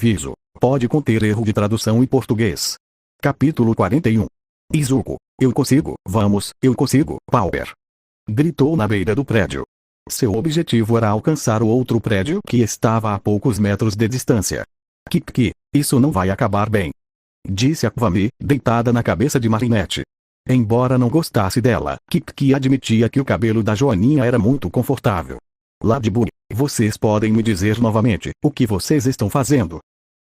Aviso: pode conter erro de tradução em português. Capítulo 41. Izuku: eu consigo, vamos, eu consigo, Pauper! Gritou na beira do prédio. Seu objetivo era alcançar o outro prédio que estava a poucos metros de distância. Kiki, isso não vai acabar bem, disse Akvami, deitada na cabeça de Marinette. Embora não gostasse dela, Kiki admitia que o cabelo da Joaninha era muito confortável. Ladybug, vocês podem me dizer novamente o que vocês estão fazendo?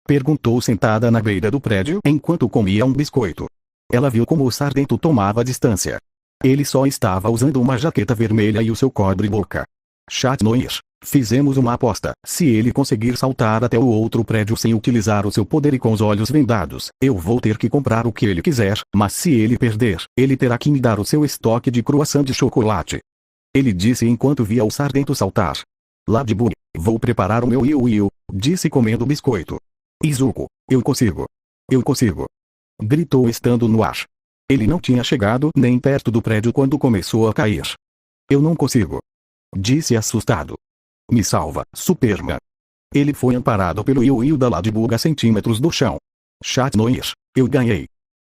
Perguntou sentada na beira do prédio enquanto comia um biscoito. Ela viu como o Sardento tomava distância. Ele só estava usando uma jaqueta vermelha e o seu cobre-boca. Chat Noir, fizemos uma aposta. Se ele conseguir saltar até o outro prédio sem utilizar o seu poder e com os olhos vendados, eu vou ter que comprar o que ele quiser, mas se ele perder, ele terá que me dar o seu estoque de croissant de chocolate. Ele disse enquanto via o Sardento saltar. Ladybug, vou preparar o meu Yu-Yu, disse comendo o biscoito. Izuku, eu consigo. Eu consigo! Gritou estando no ar. Ele não tinha chegado nem perto do prédio quando começou a cair. Eu não consigo! Disse assustado. Me salva, Superman! Ele foi amparado pelo Yu-Yu da Ladybug a centímetros do chão. Chat Noir, eu ganhei!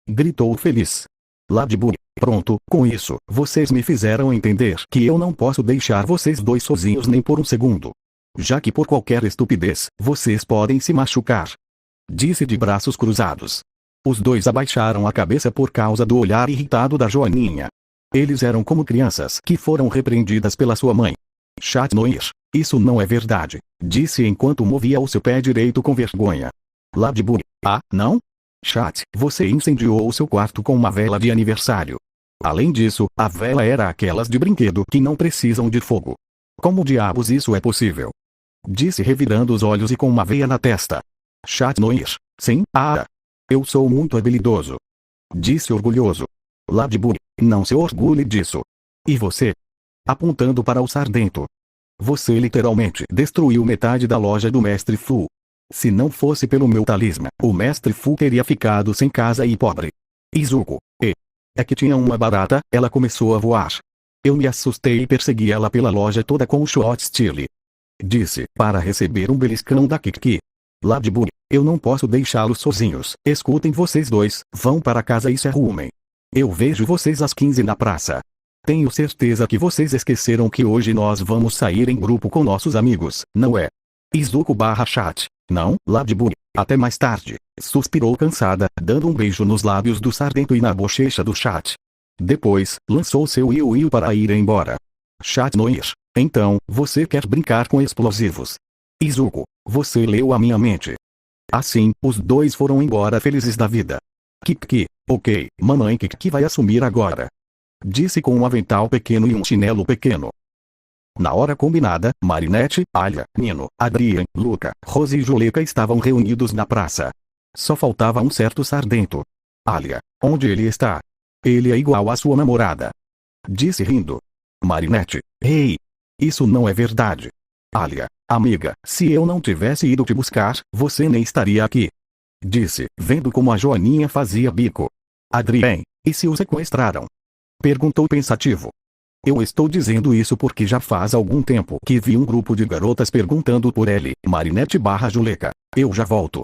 Gritou feliz. Ladybug, pronto, com isso, vocês me fizeram entender que eu não posso deixar vocês dois sozinhos nem por um segundo. Já que por qualquer estupidez, vocês podem se machucar. Disse de braços cruzados. Os dois abaixaram a cabeça por causa do olhar irritado da Joaninha. Eles eram como crianças que foram repreendidas pela sua mãe. Chat Noir, isso não é verdade, disse enquanto movia o seu pé direito com vergonha. Ladybug, ah, não? Chat, você incendiou o seu quarto com uma vela de aniversário. Além disso, a vela era aquelas de brinquedo que não precisam de fogo. Como diabos isso é possível? Disse revirando os olhos e com uma veia na testa. Chat Noir, sim, eu sou muito habilidoso. Disse orgulhoso. Ladybug, não se orgulhe disso. E você? Apontando para o Sardento. Você literalmente destruiu metade da loja do Mestre Fu. Se não fosse pelo meu talismã, o Mestre Fu teria ficado sem casa e pobre. Izuku, é que tinha uma barata, ela começou a voar. Eu me assustei e persegui ela pela loja toda com o shot style. Disse, para receber um beliscão da Kiki. Ladybug, eu não posso deixá-los sozinhos. Escutem vocês dois, vão para casa e se arrumem. Eu vejo vocês às 15 na praça. Tenho certeza que vocês esqueceram que hoje nós vamos sair em grupo com nossos amigos, não é? Izuku/chat. Não, Ladybug, até mais tarde. Suspirou cansada, dando um beijo nos lábios do Sardento e na bochecha do Chat. Depois, lançou seu Yu-Yu para ir embora. Chat Noir, então, você quer brincar com explosivos? Izuku, você leu a minha mente. Assim, os dois foram embora felizes da vida. Kiki, ok, mamãe Kiki vai assumir agora. Disse com um avental pequeno e um chinelo pequeno. Na hora combinada, Marinette, Alia, Nino, Adrien, Luca, Rose e Juleka estavam reunidos na praça. Só faltava um certo Sardento. Alia, onde ele está? Ele é igual à sua namorada. Disse rindo. Marinette, ei! Isso não é verdade. Alia, amiga, se eu não tivesse ido te buscar, você nem estaria aqui. Disse, vendo como a Joaninha fazia bico. Adrien, e se o sequestraram? Perguntou pensativo. Eu estou dizendo isso porque já faz algum tempo que vi um grupo de garotas perguntando por ele, Marinette/Juleka. Eu já volto.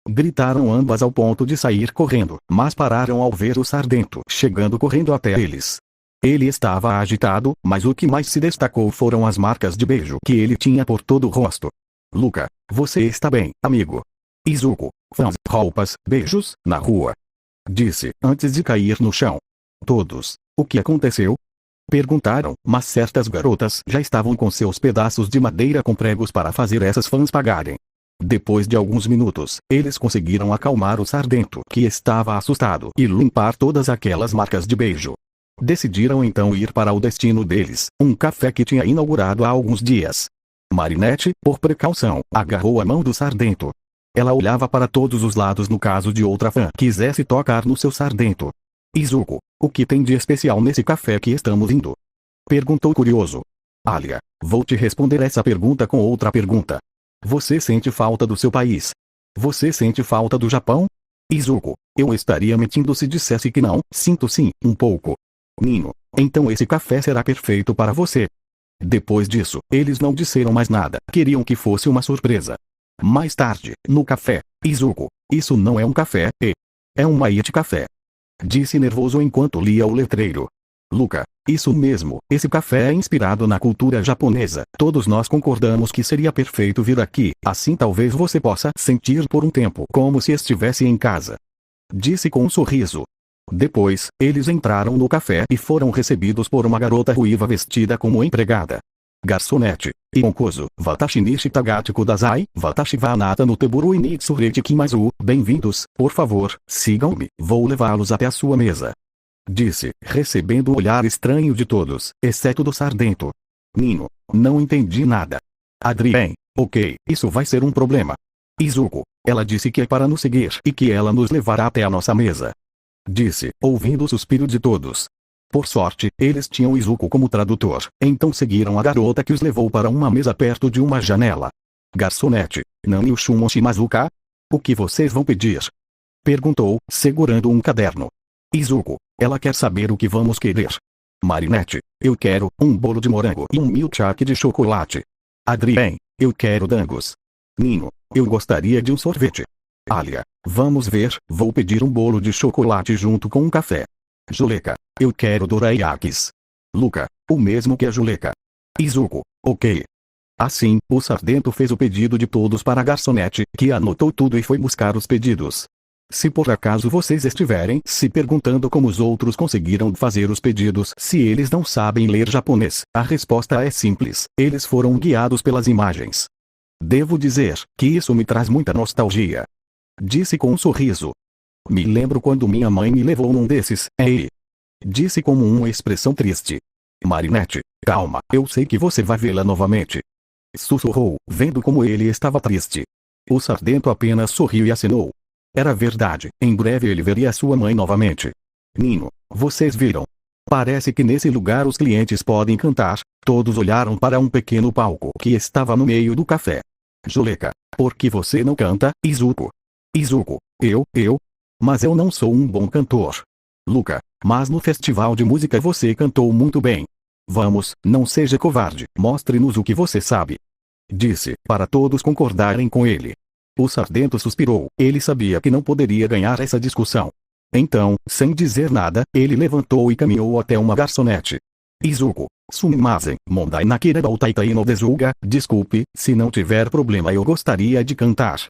Gritaram ambas ao ponto de sair correndo, mas pararam ao ver o Sardento chegando correndo até eles. Ele estava agitado, mas o que mais se destacou foram as marcas de beijo que ele tinha por todo o rosto. Luca, você está bem, amigo? Izuku, fãs, roupas, beijos, na rua. Disse, antes de cair no chão. Todos, o que aconteceu? Perguntaram, mas certas garotas já estavam com seus pedaços de madeira com pregos para fazer essas fãs pagarem. Depois de alguns minutos, eles conseguiram acalmar o Sardento, que estava assustado, e limpar todas aquelas marcas de beijo. Decidiram então ir para o destino deles, um café que tinha inaugurado há alguns dias. Marinette, por precaução, agarrou a mão do Sardento. Ela olhava para todos os lados no caso de outra fã quisesse tocar no seu Sardento. Izuku, o que tem de especial nesse café que estamos indo? Perguntou curioso. Alia, vou te responder essa pergunta com outra pergunta. Você sente falta do seu país? Você sente falta do Japão? Izuku, eu estaria mentindo se dissesse que não, sinto sim, um pouco. Nino, então esse café será perfeito para você. Depois disso, eles não disseram mais nada, queriam que fosse uma surpresa. Mais tarde, no café, Izuku, isso não é um café, é um Might Café. Disse nervoso enquanto lia o letreiro. Luca, isso mesmo, esse café é inspirado na cultura japonesa. Todos nós concordamos que seria perfeito vir aqui, assim talvez você possa sentir por um tempo como se estivesse em casa. Disse com um sorriso. Depois, eles entraram no café e foram recebidos por uma garota ruiva vestida como empregada. Garçonete, Ionkozo, Watashi nishi tagachi kudasai, Watashi wa anata no teburu initsurete kimasu, bem-vindos, por favor, sigam-me, vou levá-los até a sua mesa. Disse, recebendo o olhar estranho de todos, exceto do Sardento. Nino, não entendi nada. Adrien, ok, isso vai ser um problema. Izuku, ela disse que é para nos seguir e que ela nos levará até a nossa mesa. Disse, ouvindo o suspiro de todos. Por sorte, eles tinham Izuku como tradutor, então seguiram a garota que os levou para uma mesa perto de uma janela. Garçonete, Nani Ushumo Shimazuka? O que vocês vão pedir? Perguntou, segurando um caderno. Izuku, ela quer saber o que vamos querer. Marinette, eu quero um bolo de morango e um milkshake de chocolate. Adrien, eu quero dangos. Nino, eu gostaria de um sorvete. Alia, vamos ver, vou pedir um bolo de chocolate junto com um café. Juleka, eu quero dorayakis. Luca, o mesmo que a Juleka. Izuku, ok. Assim, o Sardento fez o pedido de todos para a garçonete, que anotou tudo e foi buscar os pedidos. Se por acaso vocês estiverem se perguntando como os outros conseguiram fazer os pedidos se eles não sabem ler japonês, a resposta é simples, eles foram guiados pelas imagens. Devo dizer que isso me traz muita nostalgia. Disse com um sorriso. Me lembro quando minha mãe me levou num desses, Disse com uma expressão triste. Marinette, calma, eu sei que você vai vê-la novamente. Sussurrou, vendo como ele estava triste. O Sardento apenas sorriu e acenou. Era verdade, em breve ele veria sua mãe novamente. Nino, vocês viram? Parece que nesse lugar os clientes podem cantar. Todos olharam para um pequeno palco que estava no meio do café. Juleka, por que você não canta, Izuku? Izuku, eu? Mas eu não sou um bom cantor. Luca, mas no festival de música você cantou muito bem. Vamos, não seja covarde, mostre-nos o que você sabe. Disse, para todos concordarem com ele. O Sardento suspirou, ele sabia que não poderia ganhar essa discussão. Então, sem dizer nada, ele levantou e caminhou até uma garçonete. Izuku, sumimasen, mondai nakire bautaitai no desuga, desculpe, se não tiver problema eu gostaria de cantar.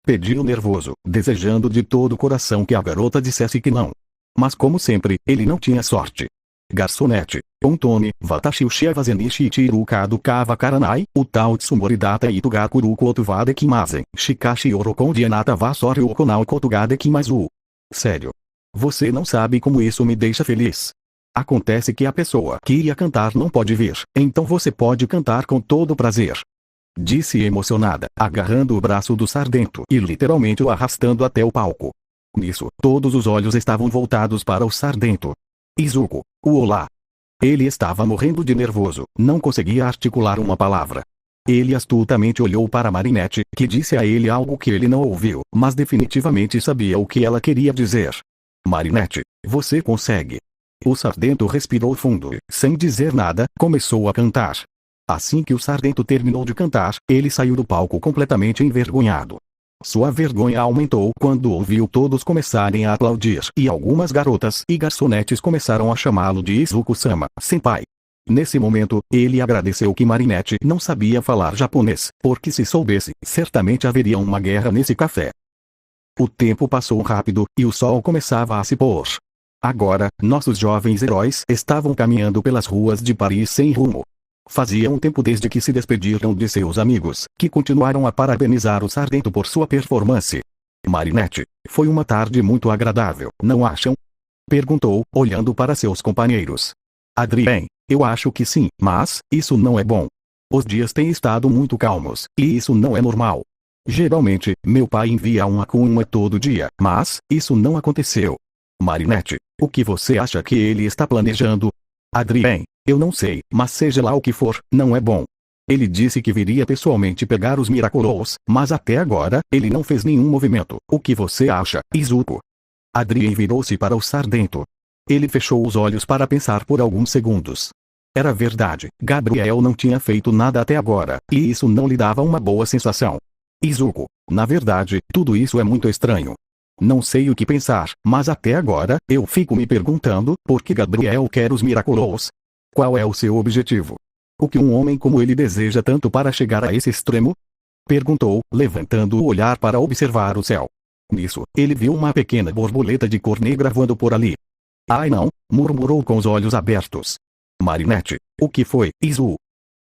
Pediu nervoso, desejando de todo o coração que a garota dissesse que não. Mas como sempre, ele não tinha sorte. Garçonete, Ontone, Watashi ushia zenichi ichiru kado kawa karanai, utal tsumoridata itugakuru kotuvade kimasen, shikashi orokondi anata wa sori okonao kotugade kimasu. Sério. Você não sabe como isso me deixa feliz. Acontece que a pessoa que ia cantar não pode vir, então você pode cantar com todo prazer. Disse emocionada, agarrando o braço do Sardento e literalmente o arrastando até o palco. Nisso, todos os olhos estavam voltados para o Sardento. Izuku, o olá. Ele estava morrendo de nervoso, não conseguia articular uma palavra. Ele astutamente olhou para Marinette, que disse a ele algo que ele não ouviu, mas definitivamente sabia o que ela queria dizer. Marinette, você consegue. O Sardento respirou fundo e, sem dizer nada, começou a cantar. Assim que o Sardento terminou de cantar, ele saiu do palco completamente envergonhado. Sua vergonha aumentou quando ouviu todos começarem a aplaudir e algumas garotas e garçonetes começaram a chamá-lo de Izuku-sama, senpai. Nesse momento, ele agradeceu que Marinette não sabia falar japonês, porque se soubesse, certamente haveria uma guerra nesse café. O tempo passou rápido, e o sol começava a se pôr. Agora, nossos jovens heróis estavam caminhando pelas ruas de Paris sem rumo. Fazia um tempo desde que se despediram de seus amigos, que continuaram a parabenizar o Sardento por sua performance. Marinette, foi uma tarde muito agradável, não acham? Perguntou, olhando para seus companheiros. Adrien, eu acho que sim, mas, isso não é bom. Os dias têm estado muito calmos, e isso não é normal. Geralmente, meu pai envia um Akuma todo dia, mas, isso não aconteceu. Marinette, o que você acha que ele está planejando? Adrien, eu não sei, mas seja lá o que for, não é bom. Ele disse que viria pessoalmente pegar os Miraculous, mas até agora, ele não fez nenhum movimento. O que você acha, Izuku? Adrien virou-se para o Sardento. Ele fechou os olhos para pensar por alguns segundos. Era verdade, Gabriel não tinha feito nada até agora, e isso não lhe dava uma boa sensação. Izuku, na verdade, tudo isso é muito estranho. Não sei o que pensar, mas até agora, eu fico me perguntando, por que Gabriel quer os Miraculous? Qual é o seu objetivo? O que um homem como ele deseja tanto para chegar a esse extremo? Perguntou, levantando o olhar para observar o céu. Nisso, ele viu uma pequena borboleta de cor negra voando por ali. Ai não, murmurou com os olhos abertos. Marinette, o que foi, Izu?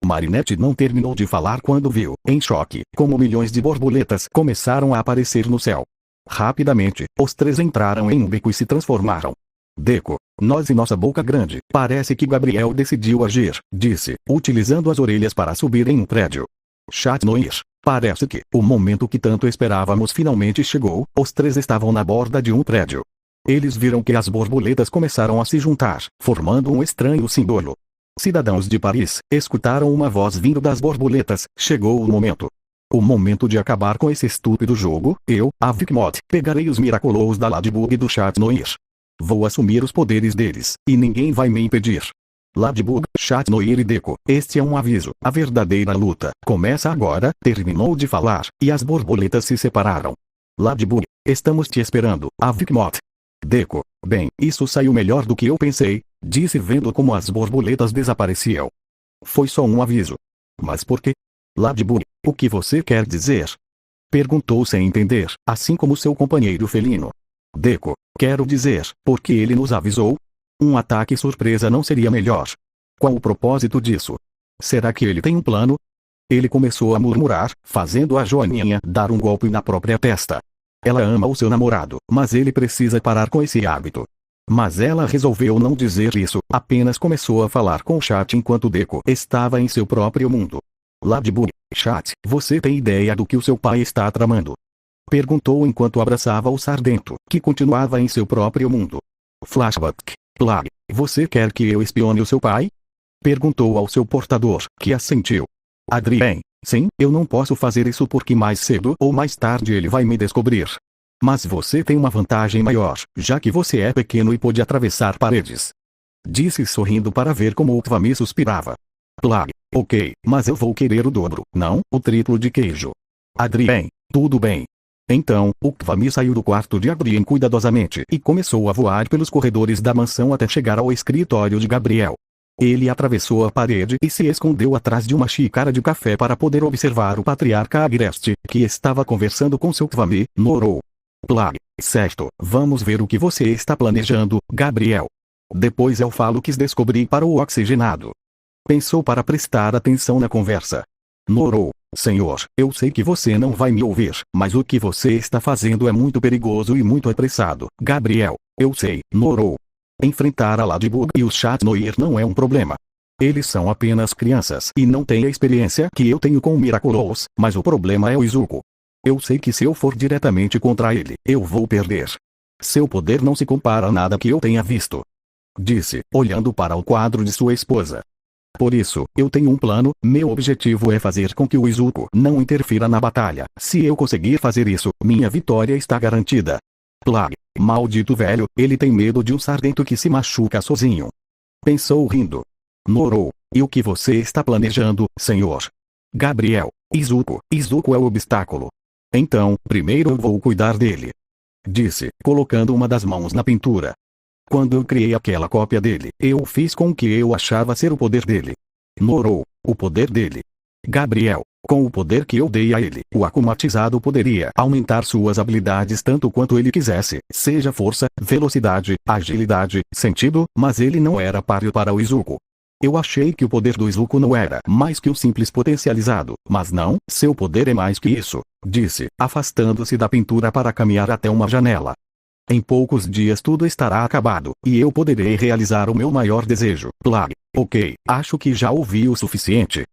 Marinette não terminou de falar quando viu, em choque, como milhões de borboletas começaram a aparecer no céu. Rapidamente, os três entraram em um beco e se transformaram. Deco, nós e nossa boca grande, parece que Gabriel decidiu agir, disse, utilizando as orelhas para subir em um prédio. Chat Noir, parece que o momento que tanto esperávamos finalmente chegou. Os três estavam na borda de um prédio. Eles viram que as borboletas começaram a se juntar, formando um estranho símbolo. Cidadãos de Paris, escutaram uma voz vindo das borboletas. Chegou o momento. O momento de acabar com esse estúpido jogo. Eu, a Vicmod, pegarei os Miraculous da Ladybug e do Chat Noir. Vou assumir os poderes deles, e ninguém vai me impedir. Ladybug, Chat Noir e Deco, este é um aviso. A verdadeira luta começa agora. Terminou de falar, e as borboletas se separaram. Ladybug, estamos te esperando, a Vicmod. Deco, bem, isso saiu melhor do que eu pensei, disse vendo como as borboletas desapareciam. Foi só um aviso. Mas por quê? Ladybug, o que você quer dizer? Perguntou sem entender, assim como seu companheiro felino. Deco, quero dizer, porque ele nos avisou? Um ataque surpresa não seria melhor? Qual o propósito disso? Será que ele tem um plano? Ele começou a murmurar, fazendo a Joaninha dar um golpe na própria testa. Ela ama o seu namorado, mas ele precisa parar com esse hábito. Mas ela resolveu não dizer isso, apenas começou a falar com o Chat enquanto Deco estava em seu próprio mundo. Ladybug, Chat, você tem ideia do que o seu pai está tramando? Perguntou enquanto abraçava o Sardento, que continuava em seu próprio mundo. Flashback, Plag, você quer que eu espione o seu pai? Perguntou ao seu portador, que assentiu. Adrien, sim, eu não posso fazer isso porque mais cedo ou mais tarde ele vai me descobrir. Mas você tem uma vantagem maior, já que você é pequeno e pode atravessar paredes. Disse sorrindo para ver como o Tvami suspirava. Plag, ok, mas eu vou querer o dobro, não o triplo de queijo. Adrien, tudo bem. Então, o Tvami saiu do quarto de Adrien cuidadosamente e começou a voar pelos corredores da mansão até chegar ao escritório de Gabriel. Ele atravessou a parede e se escondeu atrás de uma xícara de café para poder observar o patriarca Agreste, que estava conversando com seu Tvami, Norou. Plag, certo, vamos ver o que você está planejando, Gabriel. Depois eu falo o que descobri para o oxigenado. Pensou para prestar atenção na conversa. Norou, senhor, eu sei que você não vai me ouvir, mas o que você está fazendo é muito perigoso e muito apressado, Gabriel. Eu sei, Norou. Enfrentar a Ladybug e o Chat Noir não é um problema. Eles são apenas crianças e não têm a experiência que eu tenho com Miraculous, mas o problema é o Izuku. Eu sei que se eu for diretamente contra ele, eu vou perder. Seu poder não se compara a nada que eu tenha visto. Disse, olhando para o quadro de sua esposa. Por isso, eu tenho um plano. Meu objetivo é fazer com que o Izuku não interfira na batalha. Se eu conseguir fazer isso, minha vitória está garantida. Plag, maldito velho, ele tem medo de um Sardento que se machuca sozinho. Pensou rindo. Norou, e o que você está planejando, senhor? Gabriel, Izuku é o obstáculo. Então, primeiro eu vou cuidar dele. Disse, colocando uma das mãos na pintura. Quando eu criei aquela cópia dele, eu o fiz com o que eu achava ser o poder dele. Norou, o poder dele. Gabriel, com o poder que eu dei a ele, o akumatizado poderia aumentar suas habilidades tanto quanto ele quisesse, seja força, velocidade, agilidade, sentido, mas ele não era páreo para o Izuku. Eu achei que o poder do Izuku não era mais que um simples potencializado, mas não, seu poder é mais que isso, disse, afastando-se da pintura para caminhar até uma janela. Em poucos dias tudo estará acabado, e eu poderei realizar o meu maior desejo, Plag. Ok, acho que já ouvi o suficiente.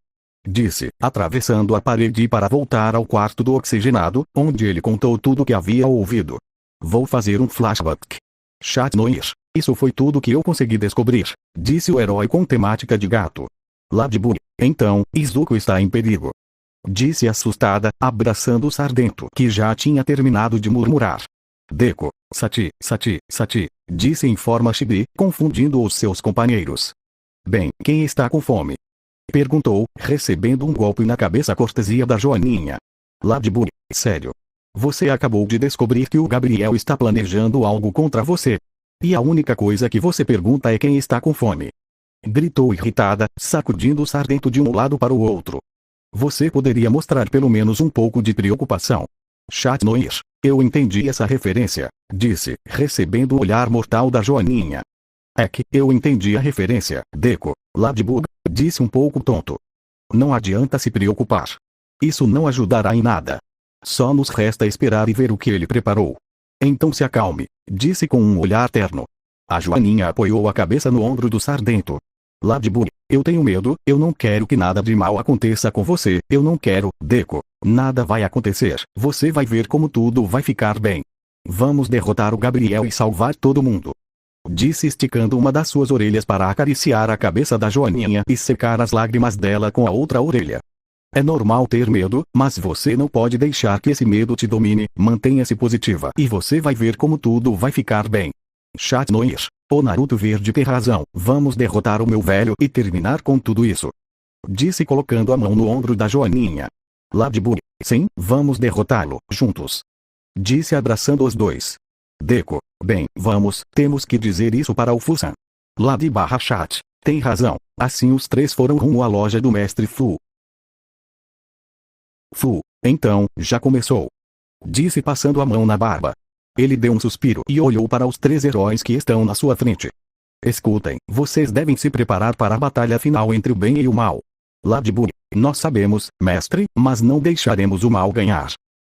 Disse, atravessando a parede para voltar ao quarto do oxigenado, onde ele contou tudo o que havia ouvido. Vou fazer um flashback. Chat Noir, isso foi tudo que eu consegui descobrir, disse o herói com temática de gato. Ladybug, então, Izuku está em perigo. Disse assustada, abraçando o Sardento que já tinha terminado de murmurar. Deco, Sati, disse em forma chibi, confundindo os seus companheiros. Bem, quem está com fome? Perguntou, recebendo um golpe na cabeça cortesia da Joaninha. Ladybug, Sério. Você acabou de descobrir que o Gabriel está planejando algo contra você. E a única coisa que você pergunta é quem está com fome. Gritou irritada, sacudindo o Sargento de um lado para o outro. Você poderia mostrar pelo menos um pouco de preocupação. Chat Noir. Eu entendi essa referência, disse, recebendo o olhar mortal da Joaninha. É que eu entendi a referência, Deco. Ladybug, disse um pouco tonto. Não adianta se preocupar. Isso não ajudará em nada. Só nos resta esperar e ver o que ele preparou. Então se acalme, disse com um olhar terno. A Joaninha apoiou a cabeça no ombro do Sargento. Ladybug, eu tenho medo, eu não quero que nada de mal aconteça com você, eu não quero, Deco. Nada vai acontecer, você vai ver como tudo vai ficar bem. Vamos derrotar o Gabriel e salvar todo mundo. Disse esticando uma das suas orelhas para acariciar a cabeça da Joaninha e secar as lágrimas dela com a outra orelha. É normal ter medo, mas você não pode deixar que esse medo te domine, mantenha-se positiva e você vai ver como tudo vai ficar bem. Chat Noir. O Naruto Verde tem razão, vamos derrotar o meu velho e terminar com tudo isso. Disse colocando a mão no ombro da Joaninha. Ladybug. Sim, vamos derrotá-lo, juntos. Disse abraçando os dois. Deco. Bem, vamos, temos que dizer isso para o Fusan. Lady/Chat. Tem razão, assim os três foram rumo à loja do Mestre Fu. Fu, então, já começou. Disse passando a mão na barba. Ele deu um suspiro e olhou para os três heróis que estão na sua frente. Escutem, vocês devem se preparar para a batalha final entre o bem e o mal. Ladybug, nós sabemos, mestre, mas não deixaremos o mal ganhar.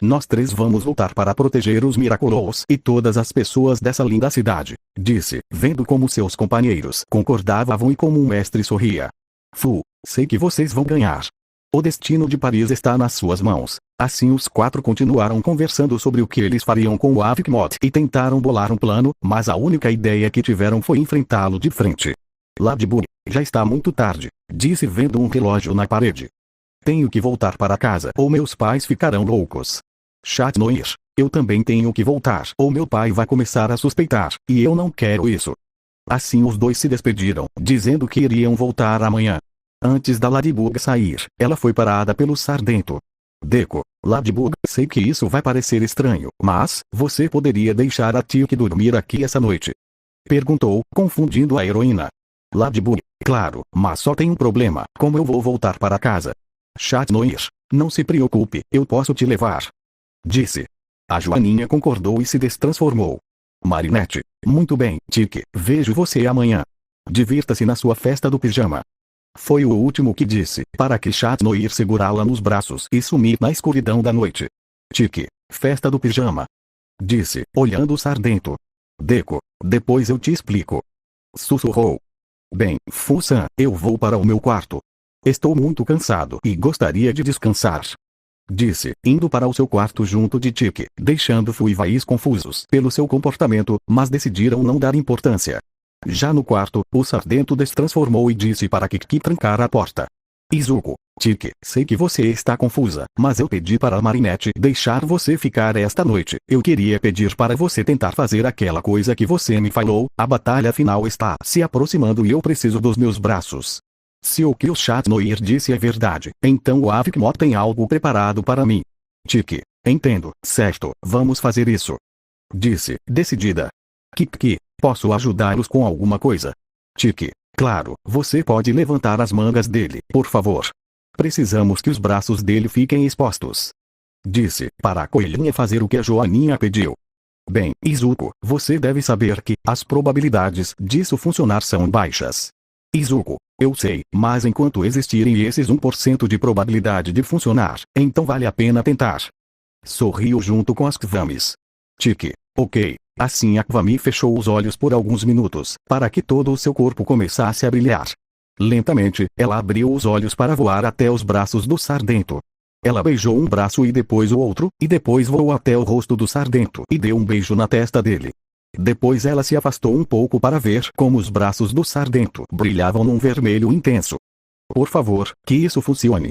Nós três vamos lutar para proteger os Miraculous e todas as pessoas dessa linda cidade, disse, vendo como seus companheiros concordavam e como o mestre sorria. Fu, sei que vocês vão ganhar. O destino de Paris está nas suas mãos. Assim os quatro continuaram conversando sobre o que eles fariam com o Avicmod e tentaram bolar um plano, mas a única ideia que tiveram foi enfrentá-lo de frente. Ladybug, já está muito tarde, disse vendo um relógio na parede. Tenho que voltar para casa ou meus pais ficarão loucos. Chat Noir, eu também tenho que voltar ou meu pai vai começar a suspeitar, e eu não quero isso. Assim os dois se despediram, dizendo que iriam voltar amanhã. Antes da Ladybug sair, ela foi parada pelo Sargento. Deco, Ladybug, sei que isso vai parecer estranho, mas, você poderia deixar a Tiki dormir aqui essa noite? Perguntou, confundindo a heroína. Ladybug, claro, mas só tem um problema, como eu vou voltar para casa? Chat Noir, não se preocupe, eu posso te levar. Disse. A Joaninha concordou e se destransformou. Marinette, muito bem, Tiki, vejo você amanhã. Divirta-se na sua festa do pijama. Foi o último que disse, para que Chat Noir segurá-la nos braços e sumir na escuridão da noite. Tiki, festa do pijama. Disse, olhando o Sargento. Deco, depois eu te explico. Sussurrou. Bem, Fusan, eu vou para o meu quarto. Estou muito cansado e gostaria de descansar. Disse, indo para o seu quarto junto de Tiki, deixando Fu e Vais confusos pelo seu comportamento, mas decidiram não dar importância. Já no quarto, o Sargento destransformou e disse para Kiki trancar a porta. Izuku, Tiki, sei que você está confusa, mas eu pedi para a Marinette deixar você ficar esta noite. Eu queria pedir para você tentar fazer aquela coisa que você me falou, a batalha final está se aproximando e eu preciso dos meus braços. Se o que o Chat Noir disse é verdade, então o Avicmod tem algo preparado para mim. Tiki, entendo, certo, vamos fazer isso. Disse, decidida. Kiki, posso ajudá-los com alguma coisa? Tiki, claro, você pode levantar as mangas dele, por favor. Precisamos que os braços dele fiquem expostos. Disse, para a coelhinha fazer o que a Joaninha pediu. Bem, Izuku, você deve saber que as probabilidades disso funcionar são baixas. Izuku, eu sei, mas enquanto existirem esses 1% de probabilidade de funcionar, então vale a pena tentar. Sorriu junto com as Kvamis. Tiki, ok. Assim a Kwami fechou os olhos por alguns minutos, para que todo o seu corpo começasse a brilhar. Lentamente, ela abriu os olhos para voar até os braços do Sargento. Ela beijou um braço e depois o outro, e depois voou até o rosto do Sargento e deu um beijo na testa dele. Depois ela se afastou um pouco para ver como os braços do Sargento brilhavam num vermelho intenso. Por favor, que isso funcione.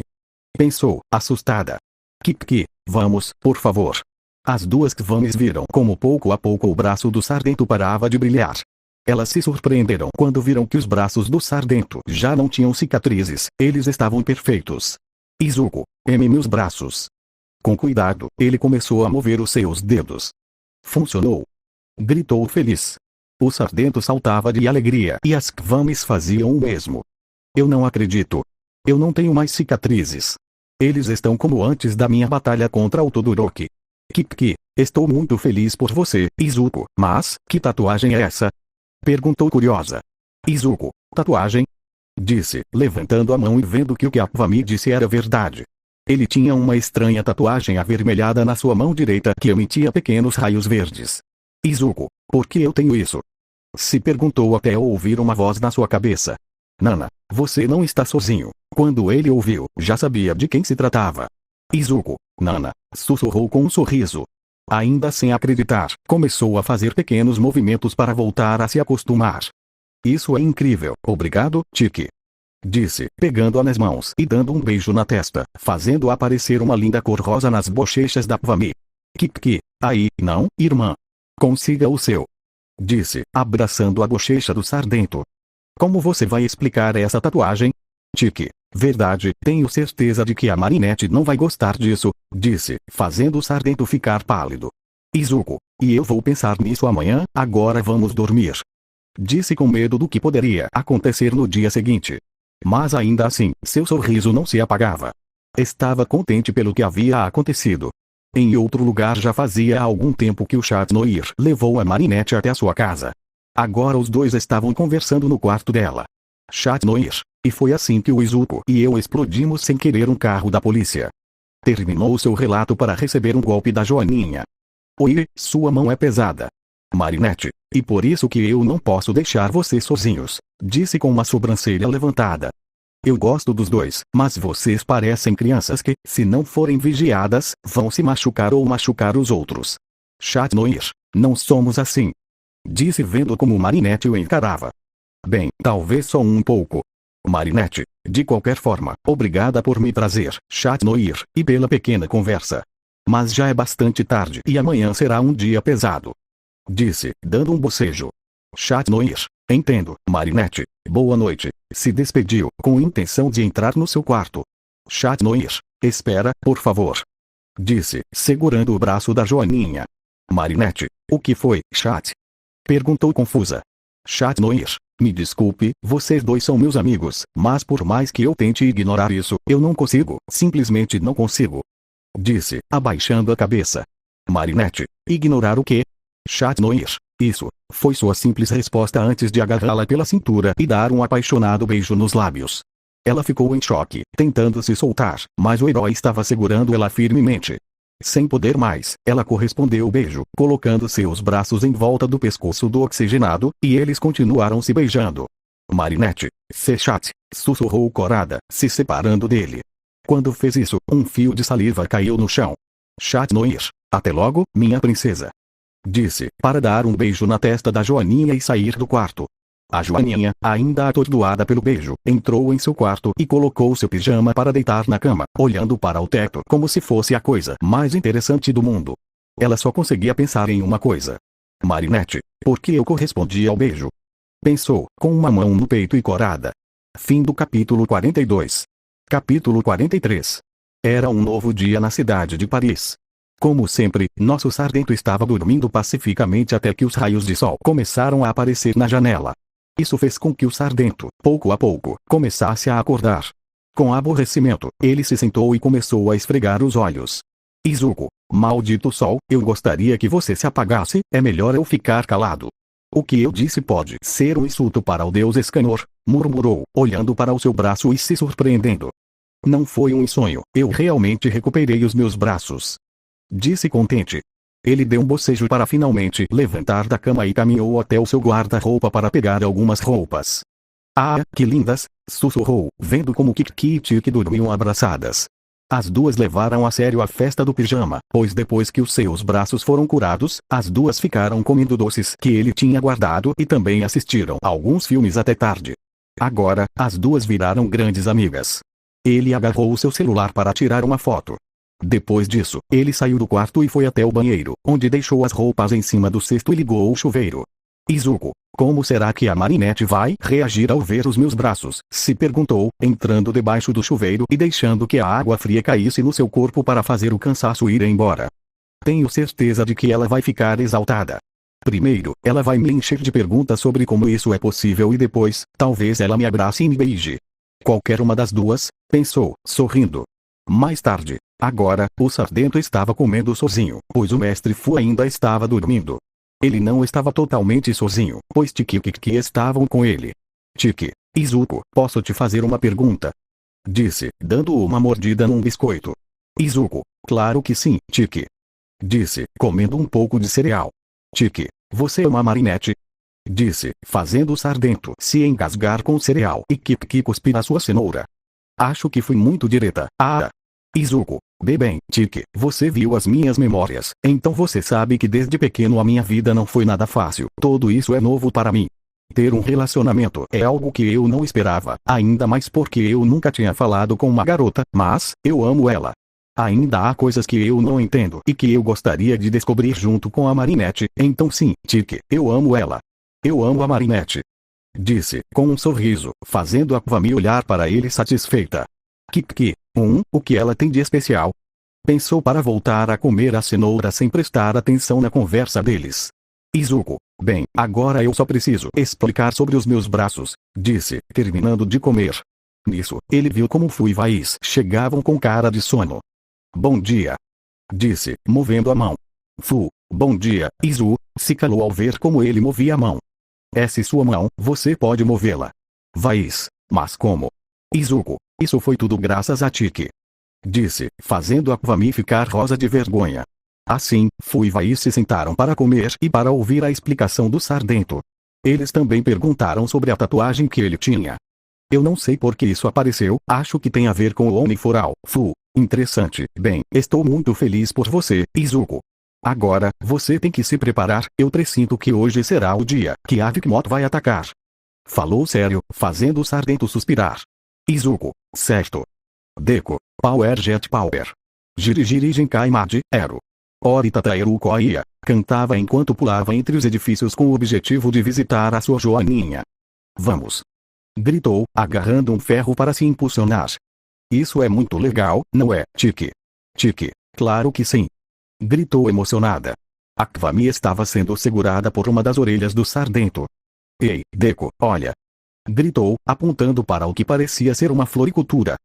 Pensou, assustada. Kiki, vamos, por favor. As duas Kvamis viram como pouco a pouco o braço do Sargento parava de brilhar. Elas se surpreenderam quando viram que os braços do Sargento já não tinham cicatrizes, eles estavam perfeitos. Izuku, meus braços. Com cuidado, ele começou a mover os seus dedos. Funcionou! Gritou feliz. O Sardento saltava de alegria e as Kvamis faziam o mesmo. Eu não acredito. Eu não tenho mais cicatrizes. Eles estão como antes da minha batalha contra o Todoroki. Kiki, estou muito feliz por você, Izuku, mas, que tatuagem é essa? Perguntou curiosa. Izuku, tatuagem? Disse, levantando a mão e vendo que o que a Kvami disse era verdade. Ele tinha uma estranha tatuagem avermelhada na sua mão direita que emitia pequenos raios verdes. Izuku, por que eu tenho isso? Se perguntou até ouvir uma voz na sua cabeça. Nana, você não está sozinho. Quando ele ouviu, já sabia de quem se tratava. Izuku, Nana, sussurrou com um sorriso. Ainda sem acreditar, começou a fazer pequenos movimentos para voltar a se acostumar. Isso é incrível, obrigado, Tiki. Disse, pegando-a nas mãos e dando um beijo na testa, fazendo aparecer uma linda cor rosa nas bochechas da Kvami. Kiki, aí, não, irmã. Consiga o seu. Disse, abraçando a bochecha do Sardento. Como você vai explicar essa tatuagem? Tiki, verdade, tenho certeza de que a Marinette não vai gostar disso, disse, fazendo o Sardento ficar pálido. Izuku, e eu vou pensar nisso amanhã, agora vamos dormir. Disse com medo do que poderia acontecer no dia seguinte. Mas ainda assim, seu sorriso não se apagava. Estava contente pelo que havia acontecido. Em outro lugar já fazia algum tempo que o Chat Noir levou a Marinette até a sua casa. Agora os dois estavam conversando no quarto dela. Chat Noir, e foi assim que o Izuku e eu explodimos sem querer um carro da polícia. Terminou seu relato para receber um golpe da Joaninha. Oi, sua mão é pesada. Marinette, e por isso que eu não posso deixar vocês sozinhos, disse com uma sobrancelha levantada. Eu gosto dos dois, mas vocês parecem crianças que, se não forem vigiadas, vão se machucar ou machucar os outros. Chat Noir, não somos assim. Disse vendo como Marinette o encarava. Bem, talvez só um pouco. Marinette, de qualquer forma, obrigada por me trazer, Chat Noir, e pela pequena conversa. Mas já é bastante tarde e amanhã será um dia pesado. Disse, dando um bocejo. Chat Noir, entendo, Marinette, boa noite, se despediu, com intenção de entrar no seu quarto. Chat Noir, espera, por favor. Disse, segurando o braço da Joaninha. Marinette, o que foi, Chat? Perguntou confusa. Chat Noir, me desculpe, vocês dois são meus amigos, mas por mais que eu tente ignorar isso, eu não consigo, simplesmente não consigo. Disse, abaixando a cabeça. Marinette, ignorar o quê? Chat Noir, isso, foi sua simples resposta antes de agarrá-la pela cintura e dar um apaixonado beijo nos lábios. Ela ficou em choque, tentando se soltar, mas o herói estava segurando ela firmemente. Sem poder mais, ela correspondeu o beijo, colocando seus braços em volta do pescoço do oxigenado, e eles continuaram se beijando. Marinette, Chat, sussurrou corada, se separando dele. Quando fez isso, um fio de saliva caiu no chão. Chat Noir, até logo, minha princesa. Disse, para dar um beijo na testa da Joaninha e sair do quarto. A Joaninha, ainda atordoada pelo beijo, entrou em seu quarto e colocou seu pijama para deitar na cama, olhando para o teto como se fosse a coisa mais interessante do mundo. Ela só conseguia pensar em uma coisa. Marinette, por que eu correspondi ao beijo? Pensou, com uma mão no peito e corada. Fim do capítulo 42. Capítulo 43. Era um novo dia na cidade de Paris. Como sempre, nosso Sardento estava dormindo pacificamente até que os raios de sol começaram a aparecer na janela. Isso fez com que o Sardento, pouco a pouco, começasse a acordar. Com aborrecimento, ele se sentou e começou a esfregar os olhos. Izuku, maldito sol, eu gostaria que você se apagasse, é melhor eu ficar calado. O que eu disse pode ser um insulto para o deus Escanor, murmurou, olhando para o seu braço e se surpreendendo. Não foi um sonho, eu realmente recuperei os meus braços. Disse contente. Ele deu um bocejo para finalmente levantar da cama e caminhou até o seu guarda-roupa para pegar algumas roupas. Ah, que lindas! Sussurrou, vendo como Kiki e Tiki dormiam abraçadas. As duas levaram a sério a festa do pijama, pois depois que os seus braços foram curados, as duas ficaram comendo doces que ele tinha guardado e também assistiram alguns filmes até tarde. Agora, as duas viraram grandes amigas. Ele agarrou o seu celular para tirar uma foto. Depois disso, ele saiu do quarto e foi até o banheiro, onde deixou as roupas em cima do cesto e ligou o chuveiro. Izuku, como será que a Marinette vai reagir ao ver os meus braços? Se perguntou, entrando debaixo do chuveiro e deixando que a água fria caísse no seu corpo para fazer o cansaço ir embora. Tenho certeza de que ela vai ficar exaltada. Primeiro, ela vai me encher de perguntas sobre como isso é possível e depois, talvez ela me abrace e me beije. Qualquer uma das duas, pensou, sorrindo. Mais tarde, agora, o Sardento estava comendo sozinho, pois o mestre Fu ainda estava dormindo. Ele não estava totalmente sozinho, pois Tiki e Kiki estavam com ele. Tiki, Izuku, posso te fazer uma pergunta? Disse, dando uma mordida num biscoito. Izuku, claro que sim, Tiki. Disse, comendo um pouco de cereal. Tiki, você é uma Marinette? Disse, fazendo o Sardento se engasgar com o cereal e Kiki cuspir a sua cenoura. Acho que fui muito direta. Izuku, bem, Tiki, você viu as minhas memórias, então você sabe que desde pequeno a minha vida não foi nada fácil, tudo isso é novo para mim. Ter um relacionamento é algo que eu não esperava, ainda mais porque eu nunca tinha falado com uma garota, mas, eu amo ela. Ainda há coisas que eu não entendo e que eu gostaria de descobrir junto com a Marinette, então sim, Tiki, eu amo ela. Eu amo a Marinette. Disse, com um sorriso, fazendo a Kwami olhar para ele satisfeita. Kiki, o que ela tem de especial? Pensou para voltar a comer a cenoura sem prestar atenção na conversa deles. Izuku, bem, agora eu só preciso explicar sobre os meus braços, disse, terminando de comer. Nisso, ele viu como Fu e Vais chegavam com cara de sono. Bom dia. Disse, movendo a mão. Fu, bom dia, Izu, se calou ao ver como ele movia a mão. Essa é sua mão, você pode movê-la. Vais, mas como? Izuku, isso foi tudo graças a Tiki. Disse, fazendo a Kwami ficar rosa de vergonha. Assim, Fu e Vais se sentaram para comer e para ouvir a explicação do Sardento. Eles também perguntaram sobre a tatuagem que ele tinha. Eu não sei por que isso apareceu, acho que tem a ver com o Oniforal. Fu, interessante, bem, estou muito feliz por você, Izuku. Agora, você tem que se preparar, eu pressinto que hoje será o dia que a Vikimoto vai atacar. Falou sério, fazendo o Sardento suspirar. Izuku, certo. Deku, Power Jet Power. Jirigiri Genkai Madi, Ero. Oritata Eru Koia, cantava enquanto pulava entre os edifícios com o objetivo de visitar a sua joaninha. Vamos! Gritou, agarrando um ferro para se impulsionar. Isso é muito legal, não é, Tiki? Tiki, claro que sim. Gritou emocionada. A Kwami estava sendo segurada por uma das orelhas do Sardento. Ei, Deku, olha! Gritou, apontando para o que parecia ser uma floricultura.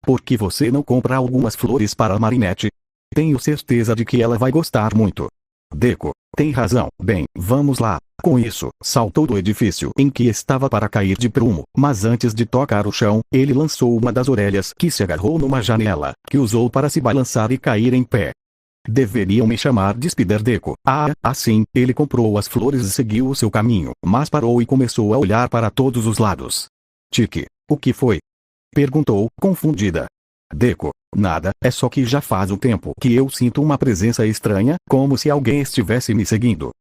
Por que você não compra algumas flores para a Marinette? Tenho certeza de que ela vai gostar muito. Deku, tem razão. Bem, vamos lá. Com isso, saltou do edifício em que estava para cair de prumo, mas antes de tocar o chão, ele lançou uma das orelhas que se agarrou numa janela, que usou para se balançar e cair em pé. Deveriam me chamar de Spider Deku. Assim, ele comprou as flores e seguiu o seu caminho, mas parou e começou a olhar para todos os lados. Tiki, o que foi? Perguntou, confundida. Deku, nada, é só que já faz um tempo que eu sinto uma presença estranha, como se alguém estivesse me seguindo.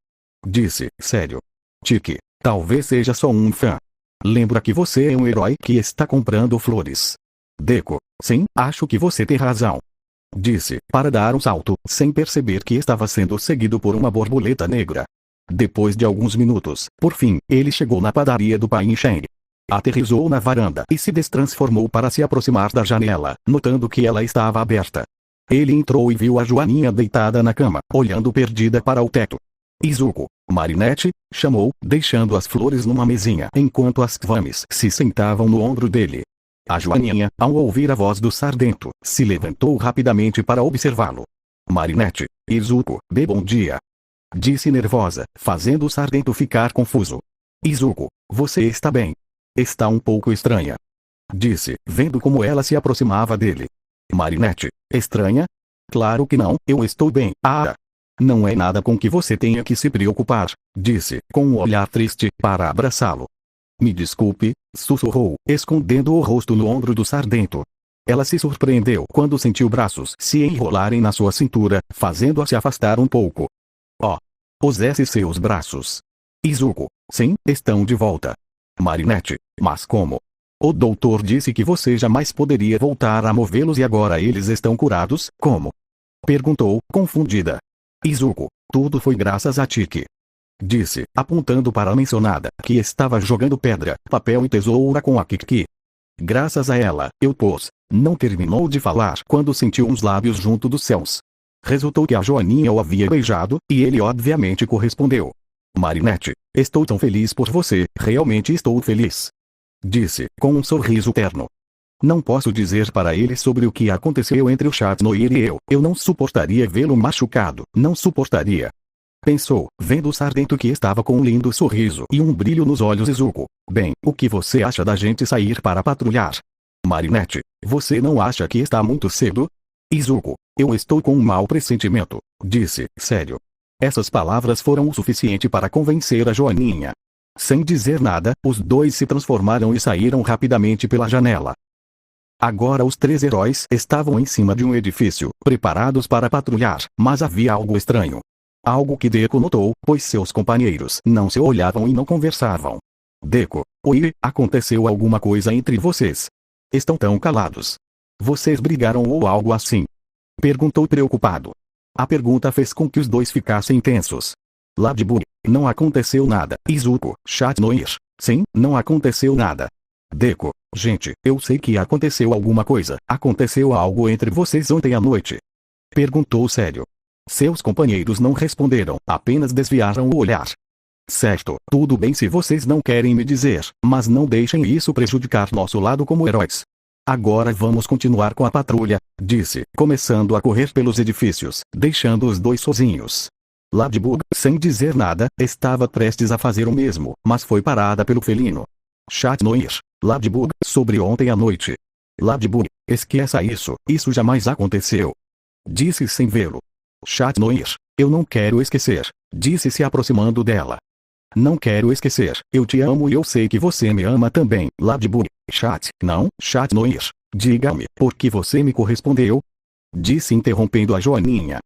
Disse, sério. Tiki, talvez seja só um fã. Lembra que você é um herói que está comprando flores. Deku, sim, acho que você tem razão. Disse, para dar um salto, sem perceber que estava sendo seguido por uma borboleta negra. Depois de alguns minutos, por fim, ele chegou na padaria do Pai Sheng. Aterrissou na varanda e se destransformou para se aproximar da janela, notando que ela estava aberta. Ele entrou e viu a Joaninha deitada na cama, olhando perdida para o teto. Izuku, Marinette, chamou, deixando as flores numa mesinha enquanto as Kwamis se sentavam no ombro dele. A Joaninha, ao ouvir a voz do Sardento, se levantou rapidamente para observá-lo. Marinette, Izuku, bom dia. Disse nervosa, fazendo o Sardento ficar confuso. Izuku, você está bem? Está um pouco estranha. Disse, vendo como ela se aproximava dele. Marinette, estranha? Claro que não, eu estou bem. Não é nada com que você tenha que se preocupar, disse, com um olhar triste, para abraçá-lo. Me desculpe, sussurrou, escondendo o rosto no ombro do Sardento. Ela se surpreendeu quando sentiu braços se enrolarem na sua cintura, fazendo-a se afastar um pouco. Pusesse seus braços. Izuku, sim, estão de volta. Marinette, mas como? O doutor disse que você jamais poderia voltar a movê-los e agora eles estão curados, como? Perguntou, confundida. Izuku, tudo foi graças a Tiki. Disse, apontando para a mencionada, que estava jogando pedra, papel e tesoura com a Kiki. Graças a ela, eu pus. Não terminou de falar quando sentiu uns lábios junto dos céus. Resultou que a Joaninha o havia beijado, e ele obviamente correspondeu. Marinette, estou tão feliz por você, realmente estou feliz. Disse, com um sorriso terno. Não posso dizer para ele sobre o que aconteceu entre o Chat Noir e eu não suportaria vê-lo machucado, não suportaria. Pensou, vendo o Sardento que estava com um lindo sorriso e um brilho nos olhos. Izuku, bem, o que você acha da gente sair para patrulhar? Marinette, você não acha que está muito cedo? Izuku, eu estou com um mau pressentimento, disse, sério. Essas palavras foram o suficiente para convencer a Joaninha. Sem dizer nada, os dois se transformaram e saíram rapidamente pela janela. Agora os três heróis estavam em cima de um edifício, preparados para patrulhar, mas havia algo estranho. Algo que Deku notou, pois seus companheiros não se olhavam e não conversavam. Deku, oi, aconteceu alguma coisa entre vocês? Estão tão calados. Vocês brigaram ou algo assim? Perguntou preocupado. A pergunta fez com que os dois ficassem tensos. Ladybug, não aconteceu nada. Izuku, Chat Noir, sim, não aconteceu nada. Deku, gente, eu sei que aconteceu alguma coisa. Aconteceu algo entre vocês ontem à noite? Perguntou sério. Seus companheiros não responderam, apenas desviaram o olhar. Certo, tudo bem se vocês não querem me dizer, mas não deixem isso prejudicar nosso lado como heróis. Agora vamos continuar com a patrulha, disse, começando a correr pelos edifícios, deixando os dois sozinhos. Ladybug, sem dizer nada, estava prestes a fazer o mesmo, mas foi parada pelo felino. Chat Noir, Ladybug, sobre ontem à noite. Ladybug, esqueça isso, isso jamais aconteceu. Disse sem vê-lo. Chat Noir, eu não quero esquecer, disse se aproximando dela. Não quero esquecer, eu te amo e eu sei que você me ama também, Ladybug. Chat, não, Chat Noir, diga-me, por que você me correspondeu? Disse interrompendo a Joaninha.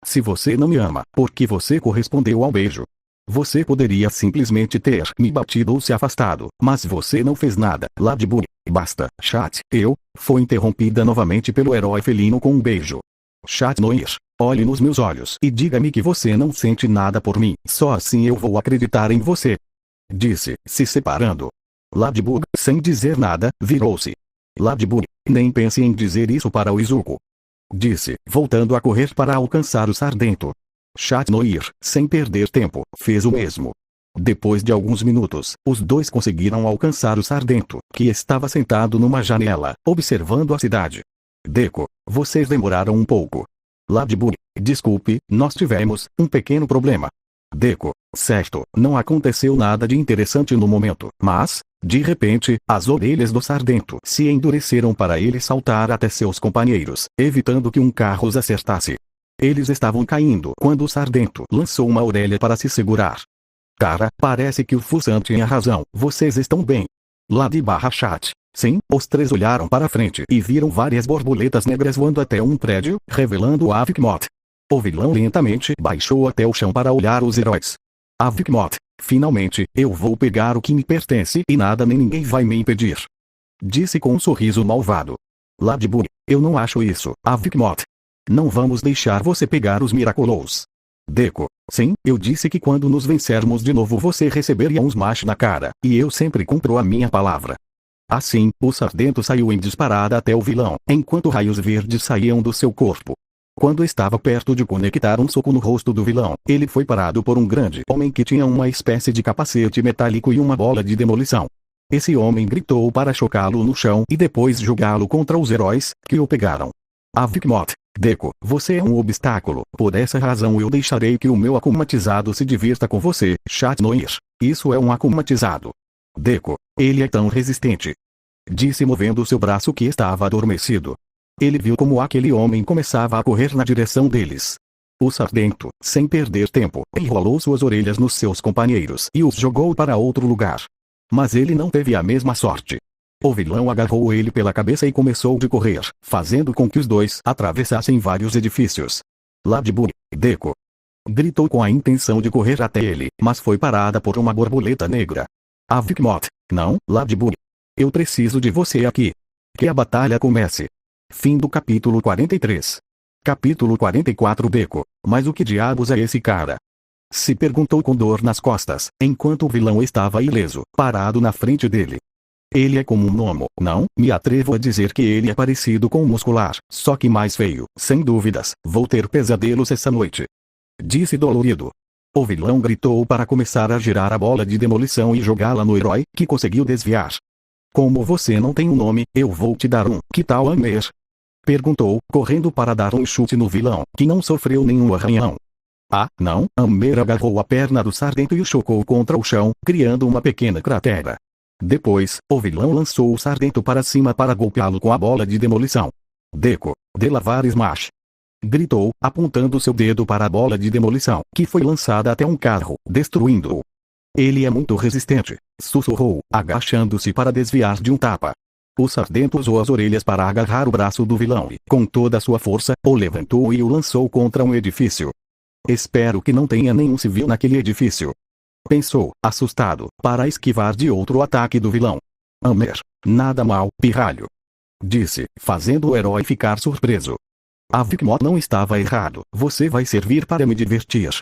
Se você não me ama, por que você correspondeu ao beijo? Você poderia simplesmente ter me batido ou se afastado, mas você não fez nada, Ladybug. Basta, Chat, foi interrompida novamente pelo herói felino com um beijo. Chat Noir, olhe nos meus olhos e diga-me que você não sente nada por mim, só assim eu vou acreditar em você. Disse, se separando. Ladybug, sem dizer nada, virou-se. Ladybug, nem pense em dizer isso para o Izuku. Disse, voltando a correr para alcançar o Sardento. Chat Noir, sem perder tempo, fez o mesmo. Depois de alguns minutos, os dois conseguiram alcançar o Sardento, que estava sentado numa janela, observando a cidade. Deku, vocês demoraram um pouco. Ladybug, desculpe, nós tivemos um pequeno problema. Deku, certo, não aconteceu nada de interessante no momento, mas, de repente, as orelhas do Sardento se endureceram para ele saltar até seus companheiros, evitando que um carro os acertasse. Eles estavam caindo quando o Sardento lançou uma orelha para se segurar. Cara, parece que o Fusan tinha razão, vocês estão bem. Lady/Chat. Sim, os três olharam para frente e viram várias borboletas negras voando até um prédio, revelando a Vikmot. O vilão lentamente baixou até o chão para olhar os heróis. A Vikmot, finalmente, eu vou pegar o que me pertence e nada nem ninguém vai me impedir. Disse com um sorriso malvado. Ladybug, eu não acho isso, a Vikmot. Não vamos deixar você pegar os Miraculous. Deku, sim, eu disse que quando nos vencermos de novo você receberia uns machos na cara, e eu sempre cumpro a minha palavra. Assim, o Sardento saiu em disparada até o vilão, enquanto raios verdes saíam do seu corpo. Quando estava perto de conectar um soco no rosto do vilão, ele foi parado por um grande homem que tinha uma espécie de capacete metálico e uma bola de demolição. Esse homem gritou para chocá-lo no chão e depois jogá-lo contra os heróis, que o pegaram. A Vikmot, Deku, você é um obstáculo, por essa razão eu deixarei que o meu akumatizado se divirta com você, Chat Noir. Isso é um akumatizado. Deku, ele é tão resistente. Disse movendo seu braço que estava adormecido. Ele viu como aquele homem começava a correr na direção deles. O Sardento, sem perder tempo, enrolou suas orelhas nos seus companheiros e os jogou para outro lugar. Mas ele não teve a mesma sorte. O vilão agarrou ele pela cabeça e começou de correr, fazendo com que os dois atravessassem vários edifícios. Ladybug, Deku. Gritou com a intenção de correr até ele, mas foi parada por uma borboleta negra. A Vikmot, não, Ladybug. Eu preciso de você aqui. Que a batalha comece. Fim do capítulo 43. Capítulo 44. Deku, mas o que diabos é esse cara? Se perguntou com dor nas costas, enquanto o vilão estava ileso, parado na frente dele. Ele é como um gnomo, não? Me atrevo a dizer que ele é parecido com um muscular, só que mais feio. Sem dúvidas, vou ter pesadelos essa noite. Disse dolorido. O vilão gritou para começar a girar a bola de demolição e jogá-la no herói, que conseguiu desviar. Como você não tem um nome, eu vou te dar um. Que tal, Amer? Perguntou, correndo para dar um chute no vilão, que não sofreu nenhum arranhão. Ah, não! Amer agarrou a perna do Sardento e o chocou contra o chão, criando uma pequena cratera. Depois, o vilão lançou o Sardento para cima para golpeá-lo com a bola de demolição. Deco, de lavar Smash! Gritou, apontando seu dedo para a bola de demolição, que foi lançada até um carro, destruindo-o. Ele é muito resistente, sussurrou, agachando-se para desviar de um tapa. O Sardento usou as orelhas para agarrar o braço do vilão e, com toda a sua força, o levantou e o lançou contra um edifício. Espero que não tenha nenhum civil naquele edifício. Pensou, assustado, para esquivar de outro ataque do vilão. Amer, nada mal, pirralho. Disse, fazendo o herói ficar surpreso. A Vikmot não estava errado, você vai servir para me divertir.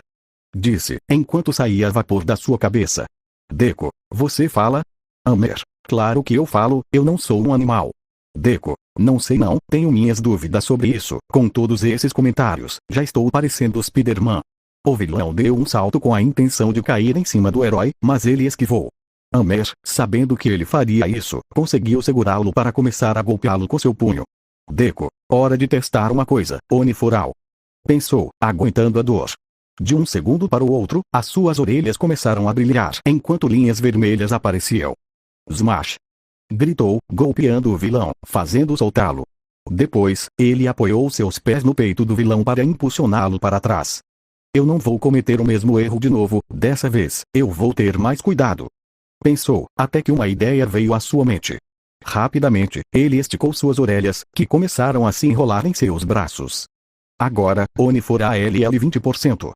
Disse, enquanto saía vapor da sua cabeça. Deco, você fala? Amer, claro que eu falo, eu não sou um animal. Deco, não sei não, tenho minhas dúvidas sobre isso. Com todos esses comentários, já estou parecendo Spider-Man. O vilão deu um salto com a intenção de cair em cima do herói, mas ele esquivou. Amer, sabendo que ele faria isso, conseguiu segurá-lo para começar a golpeá-lo com seu punho. Deco, hora de testar uma coisa, Onifural. Pensou, aguentando a dor. De um segundo para o outro, as suas orelhas começaram a brilhar enquanto linhas vermelhas apareciam. Smash! Gritou, golpeando o vilão, fazendo soltá-lo. Depois, ele apoiou seus pés no peito do vilão para impulsioná-lo para trás. Eu não vou cometer o mesmo erro de novo, dessa vez, eu vou ter mais cuidado. Pensou, até que uma ideia veio à sua mente. Rapidamente, ele esticou suas orelhas, que começaram a se enrolar em seus braços. Agora, Onifora LL 20%.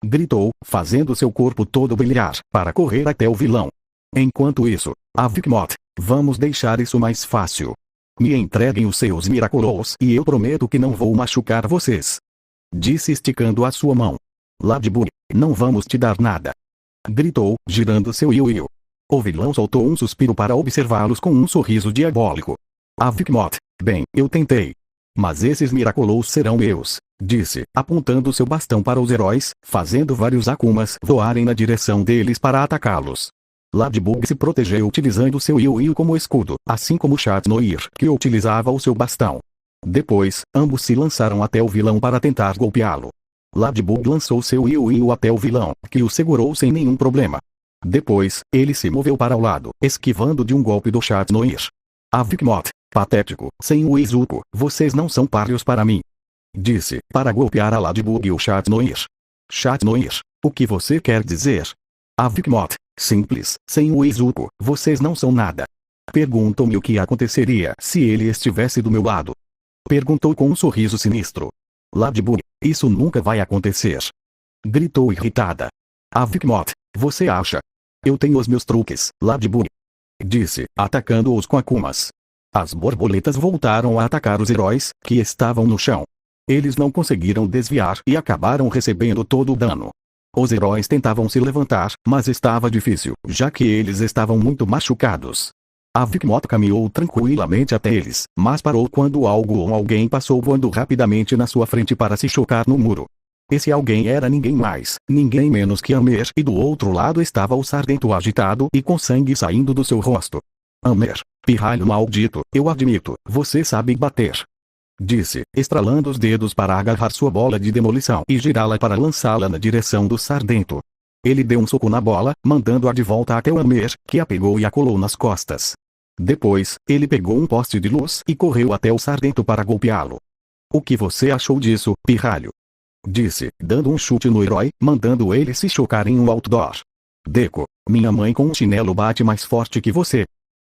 Gritou, fazendo seu corpo todo brilhar, para correr até o vilão. Enquanto isso, a Vikmot, vamos deixar isso mais fácil. Me entreguem os seus Miraculous e eu prometo que não vou machucar vocês. Disse esticando a sua mão. Ladybug, não vamos te dar nada. Gritou, girando seu Yu-Yu. O vilão soltou um suspiro para observá-los com um sorriso diabólico. A Vikmot, bem, eu tentei. Mas esses Miraculous serão meus, disse, apontando seu bastão para os heróis, fazendo vários Akumas voarem na direção deles para atacá-los. Ladybug se protegeu utilizando seu Yu-Yu como escudo, assim como Chat Noir, que utilizava o seu bastão. Depois, ambos se lançaram até o vilão para tentar golpeá-lo. Ladybug lançou seu Yu-Yu até o vilão, que o segurou sem nenhum problema. Depois, ele se moveu para o lado, esquivando de um golpe do Chat Noir. A Vikmot, patético, sem o Izuku, vocês não são páreos para mim. Disse, para golpear a Ladybug e o Chat Noir. Chat Noir, o que você quer dizer? A Vikmot, simples, sem o Izuku, vocês não são nada. Perguntou-me o que aconteceria se ele estivesse do meu lado. Perguntou com um sorriso sinistro. Ladybug, isso nunca vai acontecer. Gritou irritada. A Vikmot, você acha? Eu tenho os meus truques, Ladybug. Disse, atacando-os com Akumas. As borboletas voltaram a atacar os heróis, que estavam no chão. Eles não conseguiram desviar e acabaram recebendo todo o dano. Os heróis tentavam se levantar, mas estava difícil, já que eles estavam muito machucados. A Vikmot caminhou tranquilamente até eles, mas parou quando algo ou alguém passou voando rapidamente na sua frente para se chocar no muro. Esse alguém era ninguém mais, ninguém menos que Amer, e do outro lado estava o Sardento agitado e com sangue saindo do seu rosto. Amer, pirralho maldito, eu admito, você sabe bater. Disse, estralando os dedos para agarrar sua bola de demolição e girá-la para lançá-la na direção do Sardento. Ele deu um soco na bola, mandando-a de volta até o Amer, que a pegou e a colou nas costas. Depois, ele pegou um poste de luz e correu até o Sardento para golpeá-lo. O que você achou disso, pirralho? Disse, dando um chute no herói, mandando ele se chocar em um outdoor. Deco, minha mãe com um chinelo bate mais forte que você.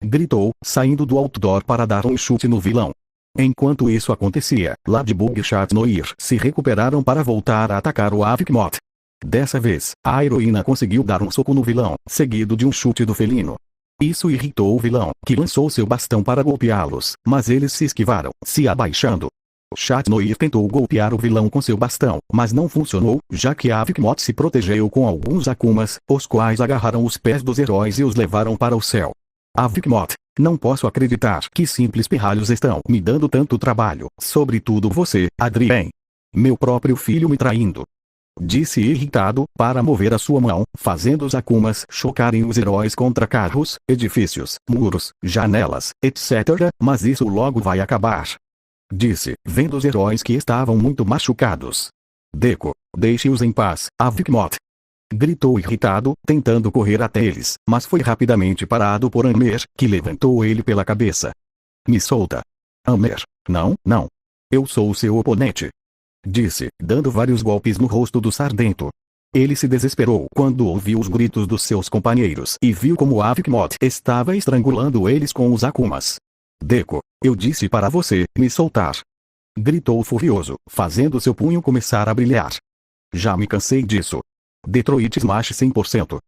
Gritou, saindo do outdoor para dar um chute no vilão. Enquanto isso acontecia, Ladybug e Chat Noir se recuperaram para voltar a atacar o Vikmot. Dessa vez, a heroína conseguiu dar um soco no vilão, seguido de um chute do felino. Isso irritou o vilão, que lançou seu bastão para golpeá-los, mas eles se esquivaram, se abaixando. Chat Noir tentou golpear o vilão com seu bastão, mas não funcionou, já que Avigmot se protegeu com alguns Akumas, os quais agarraram os pés dos heróis e os levaram para o céu. Avigmot, não posso acreditar que simples pirralhos estão me dando tanto trabalho, sobretudo você, Adrien. Meu próprio filho me traindo. Disse irritado, para mover a sua mão, fazendo os Akumas chocarem os heróis contra carros, edifícios, muros, janelas, etc. Mas isso logo vai acabar. Disse, vendo os heróis que estavam muito machucados. Deco, deixe-os em paz, Avigmot. Gritou irritado, tentando correr até eles, mas foi rapidamente parado por Amer, que levantou ele pela cabeça. Me solta. Amer, não, não. Eu sou o seu oponente. Disse, dando vários golpes no rosto do Sardento. Ele se desesperou quando ouviu os gritos dos seus companheiros e viu como Avigmot estava estrangulando eles com os Akumas. Deco, eu disse para você me soltar. Gritou furioso, fazendo seu punho começar a brilhar. Já me cansei disso. Detroit Smash 100%.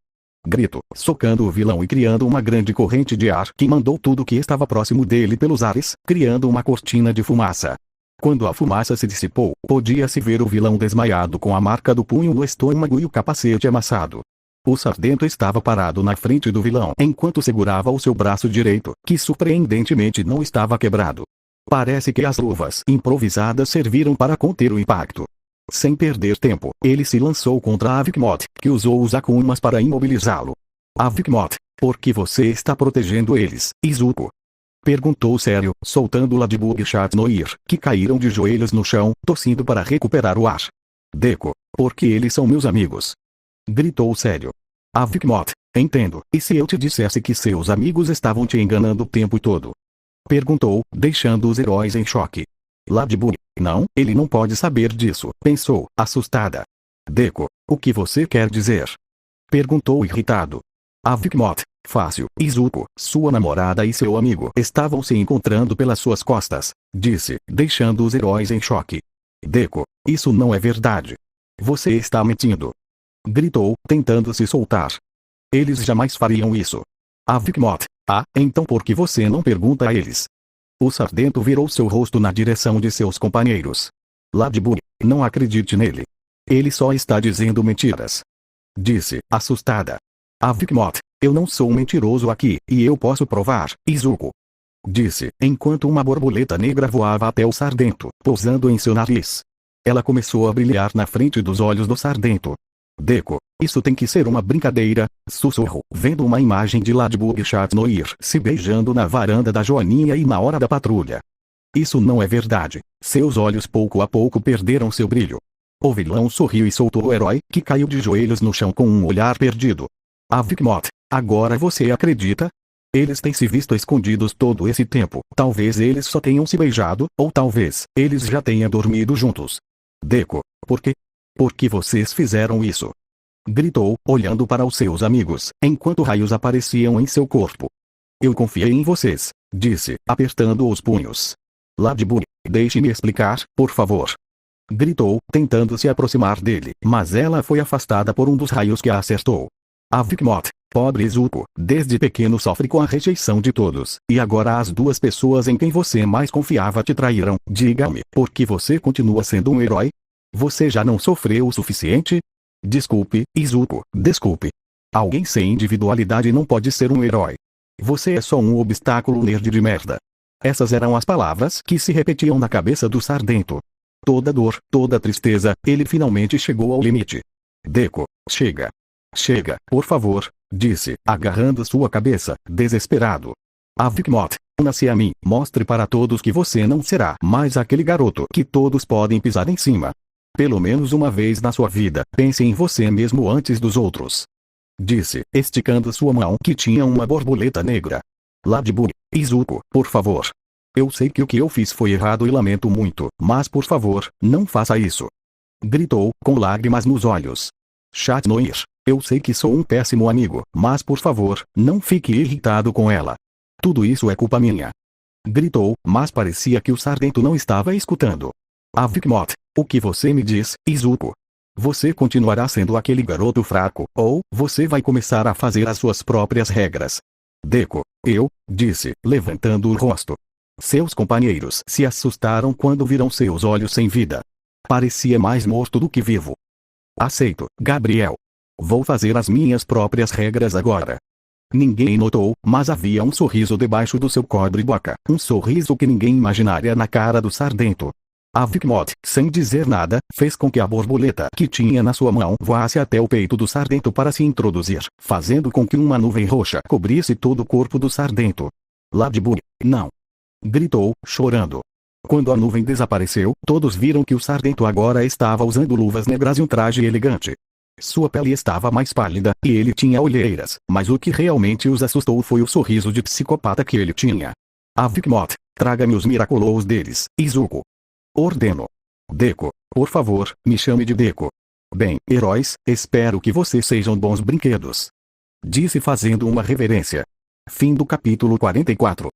Grito, socando o vilão e criando uma grande corrente de ar que mandou tudo que estava próximo dele pelos ares, criando uma cortina de fumaça. Quando a fumaça se dissipou, podia-se ver o vilão desmaiado com a marca do punho no estômago e o capacete amassado. O Sardento estava parado na frente do vilão enquanto segurava o seu braço direito, que surpreendentemente não estava quebrado. Parece que as luvas improvisadas serviram para conter o impacto. Sem perder tempo, ele se lançou contra Avigmot, que usou os Akumas para imobilizá-lo. Avigmot, por que você está protegendo eles, Izuku? Perguntou sério, soltando Ladybug e Chat Noir, que caíram de joelhos no chão, tossindo para recuperar o ar. Deco, porque eles são meus amigos. Gritou sério. Avigmot, entendo, e se eu te dissesse que seus amigos estavam te enganando o tempo todo? Perguntou, deixando os heróis em choque. Ladybug, não, ele não pode saber disso, pensou, assustada. Deco, o que você quer dizer? Perguntou irritado. Avigmot, fácil, Izuku, sua namorada e seu amigo estavam se encontrando pelas suas costas, disse, deixando os heróis em choque. Deco, isso não é verdade. Você está mentindo. Gritou, tentando se soltar. Eles jamais fariam isso. Avigmot, então por que você não pergunta a eles? O Sardento virou seu rosto na direção de seus companheiros. Ladybug, não acredite nele. Ele só está dizendo mentiras. Disse, assustada. Avigmot, eu não sou um mentiroso aqui, e eu posso provar, Izuku. Disse, enquanto uma borboleta negra voava até o Sardento, pousando em seu nariz. Ela começou a brilhar na frente dos olhos do Sardento. Deco, isso tem que ser uma brincadeira, sussurrou, vendo uma imagem de Ladybug e Chat Noir se beijando na varanda da Joaninha e na hora da patrulha. Isso não é verdade. Seus olhos pouco a pouco perderam seu brilho. O vilão sorriu e soltou o herói, que caiu de joelhos no chão com um olhar perdido. Avigmot, agora você acredita? Eles têm se visto escondidos todo esse tempo. Talvez eles só tenham se beijado, ou talvez eles já tenham dormido juntos. Deco, por quê? Por que vocês fizeram isso? Gritou, olhando para os seus amigos, enquanto raios apareciam em seu corpo. Eu confiei em vocês, disse, apertando os punhos. Ladybug, deixe-me explicar, por favor. Gritou, tentando se aproximar dele, mas ela foi afastada por um dos raios que a acertou. Avigmot, pobre Izuku, desde pequeno sofre com a rejeição de todos, e agora as duas pessoas em quem você mais confiava te traíram. Diga-me, por que você continua sendo um herói? Você já não sofreu o suficiente? Desculpe, Izuku, desculpe. Alguém sem individualidade não pode ser um herói. Você é só um obstáculo nerd de merda. Essas eram as palavras que se repetiam na cabeça do Sardento. Toda dor, toda tristeza, ele finalmente chegou ao limite. Deco, chega. Chega, por favor, disse, agarrando sua cabeça, desesperado. Avigmot, una-se a mim, mostre para todos que você não será mais aquele garoto que todos podem pisar em cima. Pelo menos uma vez na sua vida, pense em você mesmo antes dos outros. Disse, esticando sua mão que tinha uma borboleta negra. Ladybug, Izuku, por favor. Eu sei que o que eu fiz foi errado e lamento muito, mas por favor, não faça isso. Gritou, com lágrimas nos olhos. Chat Noir, eu sei que sou um péssimo amigo, mas por favor, não fique irritado com ela. Tudo isso é culpa minha. Gritou, mas parecia que o Sardento não estava escutando. Avigmot, o que você me diz, Izuku? Você continuará sendo aquele garoto fraco, ou você vai começar a fazer as suas próprias regras? Deco, disse, levantando o rosto. Seus companheiros se assustaram quando viram seus olhos sem vida. Parecia mais morto do que vivo. Aceito, Gabriel. Vou fazer as minhas próprias regras agora. Ninguém notou, mas havia um sorriso debaixo do seu cobre-boca. Um sorriso que ninguém imaginaria na cara do Sardento. A Vicmod, sem dizer nada, fez com que a borboleta que tinha na sua mão voasse até o peito do Sardento para se introduzir, fazendo com que uma nuvem roxa cobrisse todo o corpo do Sardento. Ladybug, não! Gritou, chorando. Quando a nuvem desapareceu, todos viram que o Sardento agora estava usando luvas negras e um traje elegante. Sua pele estava mais pálida, e ele tinha olheiras, mas o que realmente os assustou foi o sorriso de psicopata que ele tinha. A Vicmod, traga-me os Miraculous deles, Izuku. Ordeno. Deco, por favor, me chame de Deco. Bem, heróis, espero que vocês sejam bons brinquedos. Disse fazendo uma reverência. Fim do capítulo 44.